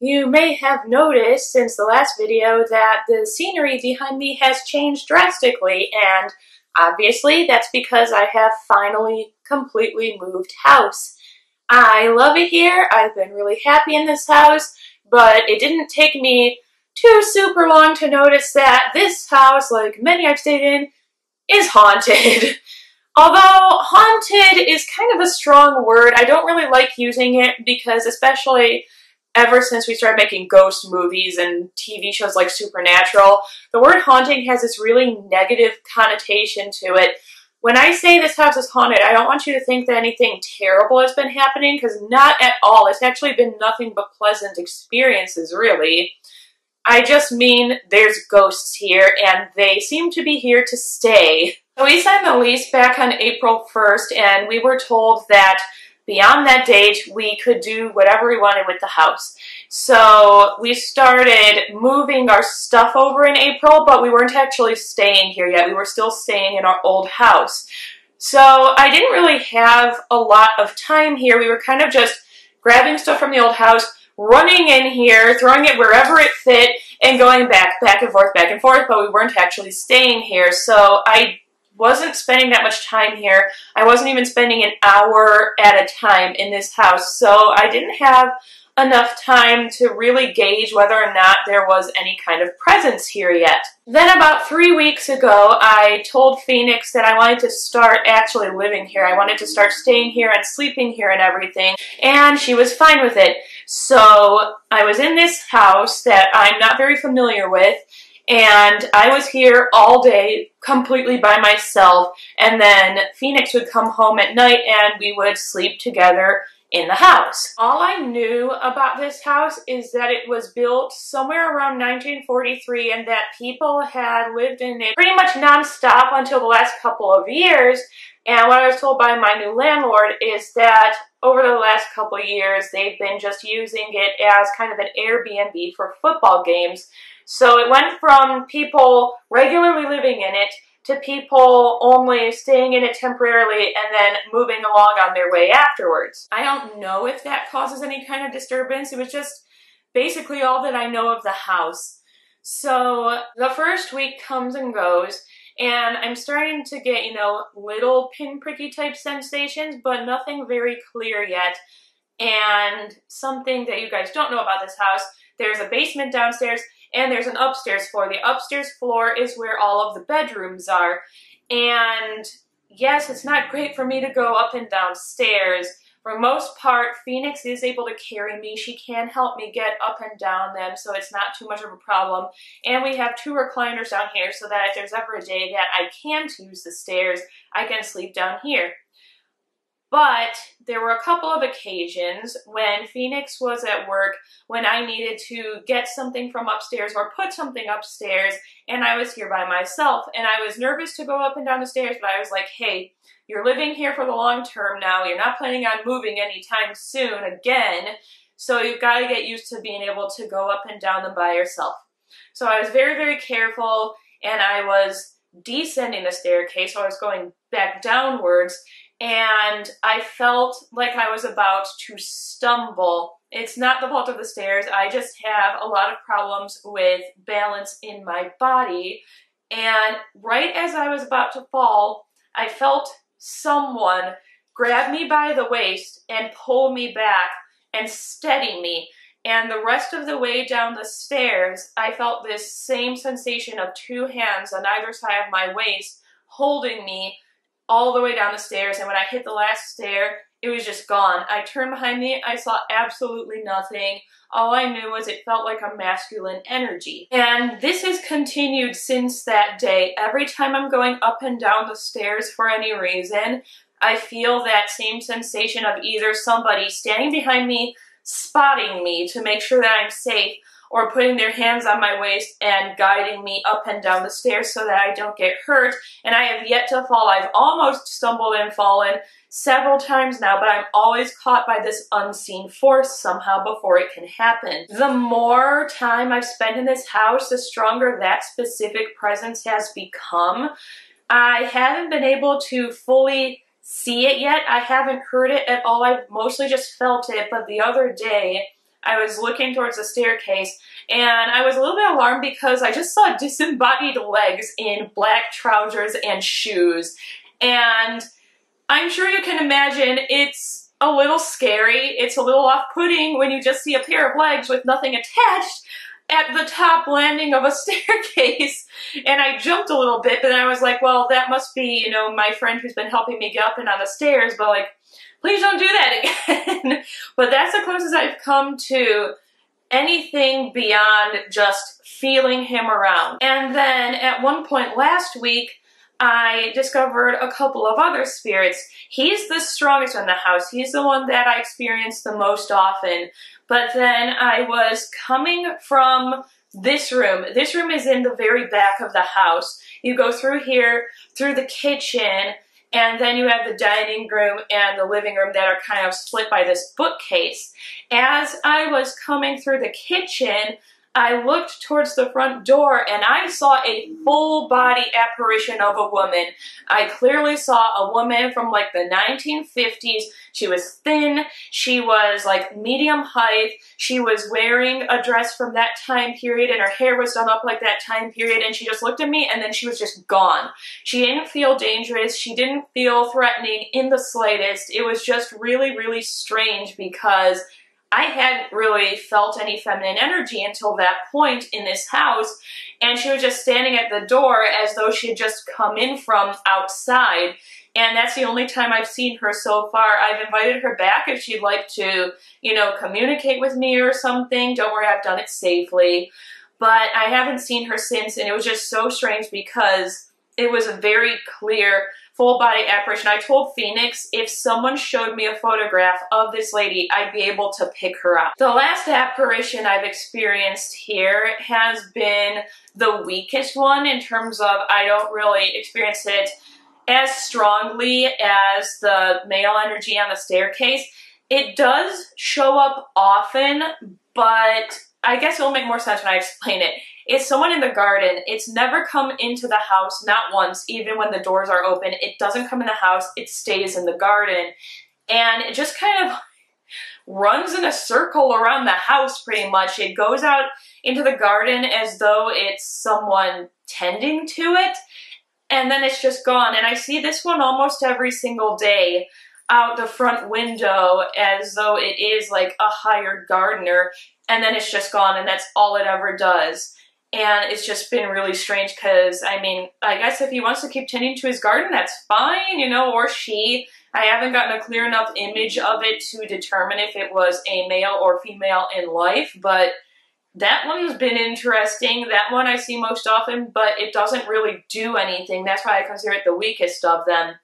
You may have noticed since the last video that the scenery behind me has changed drastically, and obviously that's because I have finally completely moved house. I love it here. I've been really happy in this house, but it didn't take me too super long to notice that this house, like many I've stayed in, is haunted. Although haunted is kind of a strong word, I don't really like using it because, especially ever since we started making ghost movies and TV shows like Supernatural, the word haunting has this really negative connotation to it. When I say this house is haunted, I don't want you to think that anything terrible has been happening, because not at all. It's actually been nothing but pleasant experiences, really. I just mean there's ghosts here, and they seem to be here to stay. So we signed the lease back on April 1st, and we were told that beyond that date, we could do whatever we wanted with the house. So we started moving our stuff over in April, but we weren't actually staying here yet. We were still staying in our old house. So I didn't really have a lot of time here. We were kind of just grabbing stuff from the old house, running in here, throwing it wherever it fit, and going back and forth, but we weren't actually staying here. So I wasn't spending that much time here. I wasn't even spending an hour at a time in this house, so I didn't have enough time to really gauge whether or not there was any kind of presence here yet. Then about 3 weeks ago, I told Phoenix that I wanted to start actually living here. I wanted to start staying here and sleeping here and everything, and she was fine with it. So I was in this house that I'm not very familiar with, and I was here all day completely by myself, and then Phoenix would come home at night and we would sleep together in the house. All I knew about this house is that it was built somewhere around 1943 and that people had lived in it pretty much non-stop until the last couple of years. And what I was told by my new landlord is that over the last couple of years they've been just using it as kind of an Airbnb for football games. So it went from people regularly living in it to people only staying in it temporarily and then moving along on their way afterwards. I don't know if that causes any kind of disturbance. It was just basically all that I know of the house. So the first week comes and goes, and I'm starting to get, little pinpricky type sensations, but nothing very clear yet. And something that you guys don't know about this house, there's a basement downstairs, and there's an upstairs floor. The upstairs floor is where all of the bedrooms are. And yes, it's not great for me to go up and down stairs. For most part, Phoenix is able to carry me. She can help me get up and down them, so it's not too much of a problem. And we have 2 recliners down here so that if there's ever a day that I can't use the stairs, I can sleep down here. But there were a couple of occasions when Phoenix was at work, when I needed to get something from upstairs or put something upstairs, and I was here by myself. And I was nervous to go up and down the stairs, but I was like, hey, you're living here for the long term now. You're not planning on moving anytime soon again, so you've got to get used to being able to go up and down them by yourself. So I was very, very careful, and I was descending the staircase, so I was going back downwards, and I felt like I was about to stumble. It's not the fault of the stairs. I just have a lot of problems with balance in my body. And right as I was about to fall, I felt someone grab me by the waist and pull me back and steady me. And the rest of the way down the stairs, I felt this same sensation of 2 hands on either side of my waist holding me all the way down the stairs, and when I hit the last stair, it was just gone. I turned behind me, I saw absolutely nothing. All I knew was it felt like a masculine energy. And this has continued since that day. Every time I'm going up and down the stairs for any reason, I feel that same sensation of either somebody standing behind me, spotting me to make sure that I'm safe, or putting their hands on my waist and guiding me up and down the stairs so that I don't get hurt. And I have yet to fall. I've almost stumbled and fallen several times now, but I'm always caught by this unseen force somehow before it can happen. The more time I've spent in this house, the stronger that specific presence has become. I haven't been able to fully see it yet. I haven't heard it at all. I've mostly just felt it, but the other day, I was looking towards the staircase, and I was a little bit alarmed because I just saw disembodied legs in black trousers and shoes. And I'm sure you can imagine it's a little scary. It's a little off-putting when you just see a pair of legs with nothing attached at the top landing of a staircase. And I jumped a little bit, but then I was like, well, that must be, you know, my friend who's been helping me get up and down the stairs, but like, please don't do that again. But that's the closest I've come to anything beyond just feeling him around. And then at one point last week, I discovered a couple of other spirits. He's the strongest in the house. He's the one that I experience the most often. But then I was coming from this room. This room is in the very back of the house. You go through here, through the kitchen, and then you have the dining room and the living room that are kind of split by this bookcase. As I was coming through the kitchen, I looked towards the front door and I saw a full body apparition of a woman. I clearly saw a woman from like the 1950s. She was thin, she was like medium height, she was wearing a dress from that time period and her hair was done up like that time period, and she just looked at me and then she was just gone. She didn't feel dangerous, she didn't feel threatening in the slightest. It was just really, really strange because I hadn't really felt any feminine energy until that point in this house, and she was just standing at the door as though she had just come in from outside, and that's the only time I've seen her so far. I've invited her back if she'd like to, you know, communicate with me or something. Don't worry, I've done it safely, but I haven't seen her since, and it was just so strange because it was a very clear full body apparition. I told Phoenix if someone showed me a photograph of this lady, I'd be able to pick her out. The last apparition I've experienced here has been the weakest one in terms of I don't really experience it as strongly as the male energy on the staircase. It does show up often, but I guess it'll make more sense when I explain it. It's someone in the garden. It's never come into the house, not once, even when the doors are open. It doesn't come in the house, it stays in the garden. And it just kind of runs in a circle around the house pretty much. It goes out into the garden as though it's someone tending to it, and then it's just gone. And I see this one almost every single day out the front window as though it is like a hired gardener, and then it's just gone, and that's all it ever does. And it's just been really strange because, I mean, I guess if he wants to keep tending to his garden, that's fine, you know, or she. I haven't gotten a clear enough image of it to determine if it was a male or female in life, but that one's been interesting. That one I see most often, but it doesn't really do anything. That's why I consider it the weakest of them.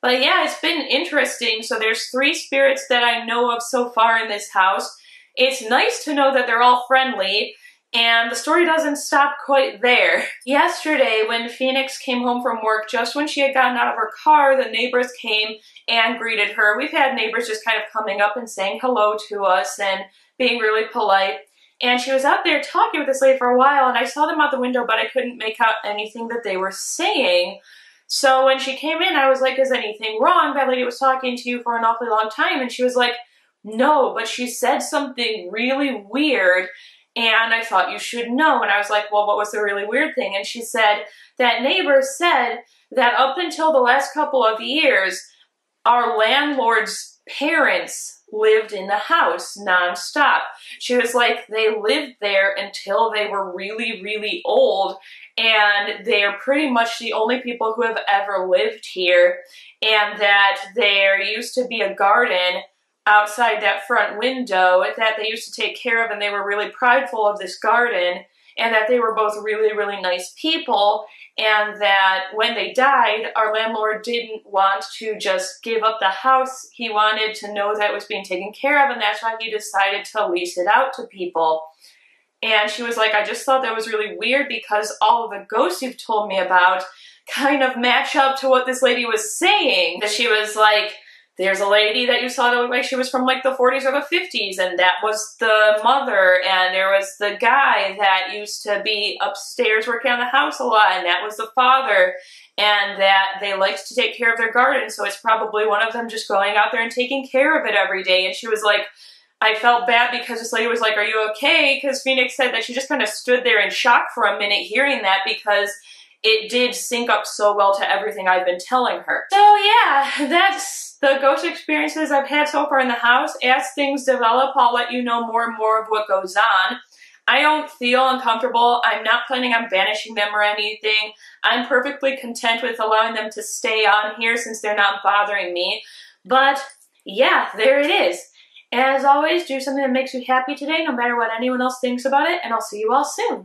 But yeah, it's been interesting. So there's 3 spirits that I know of so far in this house. It's nice to know that they're all friendly, and the story doesn't stop quite there. Yesterday, when Phoenix came home from work, just when she had gotten out of her car, the neighbors came and greeted her. We've had neighbors just kind of coming up and saying hello to us and being really polite. And she was out there talking with this lady for a while, and I saw them out the window, but I couldn't make out anything that they were saying. So when she came in, I was like, is anything wrong? That lady was talking to you for an awfully long time. And she was like, no, but she said something really weird, and I thought you should know. And I was like, well, what was the really weird thing? And she said that neighbor said that up until the last couple of years, our landlord's parents lived in the house nonstop. She was like, they lived there until they were really, really old, and they're pretty much the only people who have ever lived here, and that there used to be a garden outside that front window that they used to take care of, and they were really prideful of this garden, and that they were both really, really nice people, and that when they died, our landlord didn't want to just give up the house. He wanted to know that it was being taken care of, and that's why he decided to lease it out to people. And she was like, I just thought that was really weird because all of the ghosts you've told me about kind of match up to what this lady was saying. That she was like, there's a lady that you saw that looked like she was from like the 40s or the 50s, and that was the mother, and there was the guy that used to be upstairs working on the house a lot, and that was the father, and that they liked to take care of their garden, so it's probably one of them just going out there and taking care of it every day. And she was like, I felt bad because this lady was like, "Are you okay?" Because Phoenix said that she just kind of stood there in shock for a minute hearing that, because it did sync up so well to everything I've been telling her. So yeah, that's the ghost experiences I've had so far in the house. As things develop, I'll let you know more and more of what goes on. I don't feel uncomfortable. I'm not planning on banishing them or anything. I'm perfectly content with allowing them to stay on here since they're not bothering me. But yeah, there it is. As always, do something that makes you happy today, no matter what anyone else thinks about it, and I'll see you all soon.